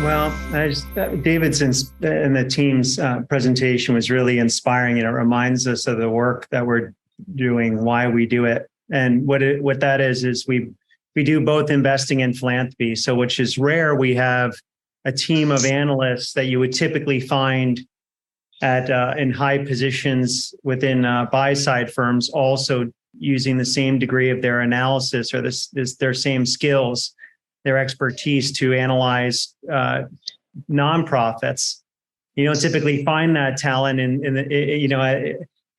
Well, Davidson's and the team's presentation was really inspiring, and it reminds us of the work that we're doing, why we do it, and what that is we do both investing and philanthropy. So, which is rare. We have a team of analysts that you would typically find at in high positions within buy side firms, also using the same degree of their analysis or their same skills, their expertise to analyze nonprofits. You don't typically find that talent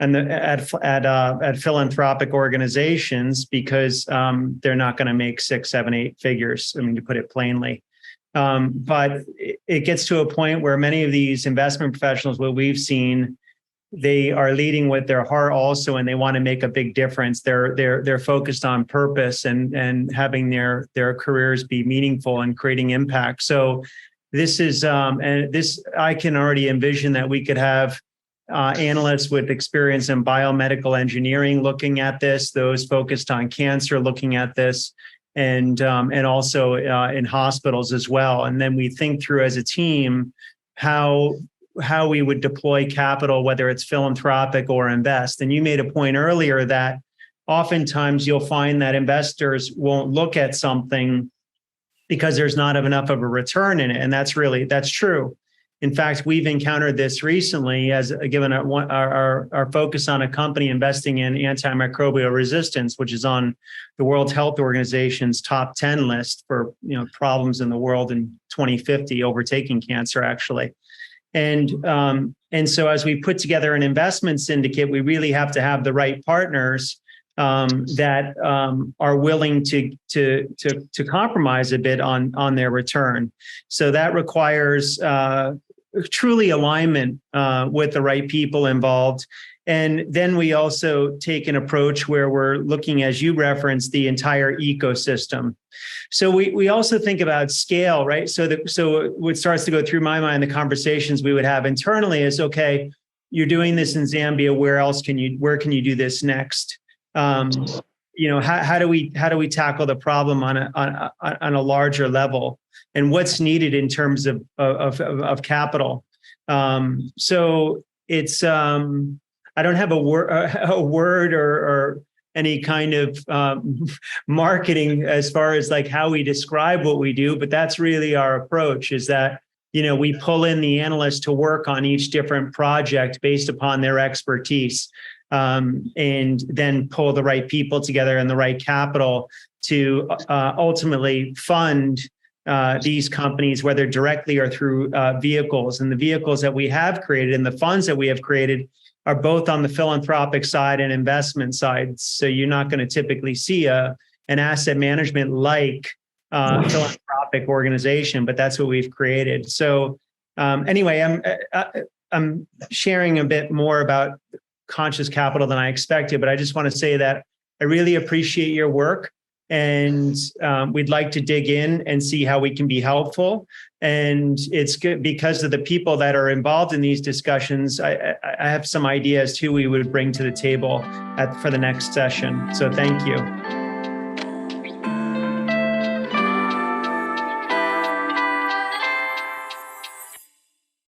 at philanthropic organizations because they're not going to make 6, 7, 8 figures. I mean, to put it plainly. But it gets to a point where many of these investment professionals, what we've seen, they are leading with their heart also, and they want to make a big difference. They're focused on purpose and having their careers be meaningful and creating impact. So this is I can already envision that we could have analysts with experience in biomedical engineering looking at this, those focused on cancer looking at this, and also in hospitals as well. And then we think through as a team how we would deploy capital, whether it's philanthropic or invest. And you made a point earlier that oftentimes you'll find that investors won't look at something because there's not enough of a return in it. And that's true. In fact, we've encountered this recently as given our focus on a company investing in antimicrobial resistance, which is on the World Health Organization's top 10 list for problems in the world in 2050, overtaking cancer actually. And so as we put together an investment syndicate, we really have to have the right partners that are willing to compromise a bit on their return. So that requires truly alignment with the right people involved. And then we also take an approach where we're looking, as you referenced, the entire ecosystem. So we also think about scale, right? So what starts to go through my mind, the conversations we would have internally is, okay, you're doing this in Zambia. Where can you do this next? How do we tackle the problem on a larger level, and what's needed in terms of capital? So it's I don't have a word or any kind of marketing as far as like how we describe what we do, but that's really our approach, is that we pull in the analysts to work on each different project based upon their expertise. And then pull the right people together and the right capital to ultimately fund these companies, whether directly or through vehicles. And the vehicles that we have created and the funds that we have created are both on the philanthropic side and investment side. So you're not going to typically see an asset management like philanthropic organization, but that's what we've created. So anyway, I'm sharing a bit more about conscious capital than I expected, but I just want to say that I really appreciate your work, and we'd like to dig in and see how we can be helpful. And it's good because of the people that are involved in these discussions. I have some ideas who we would bring to the table for the next session. So thank you.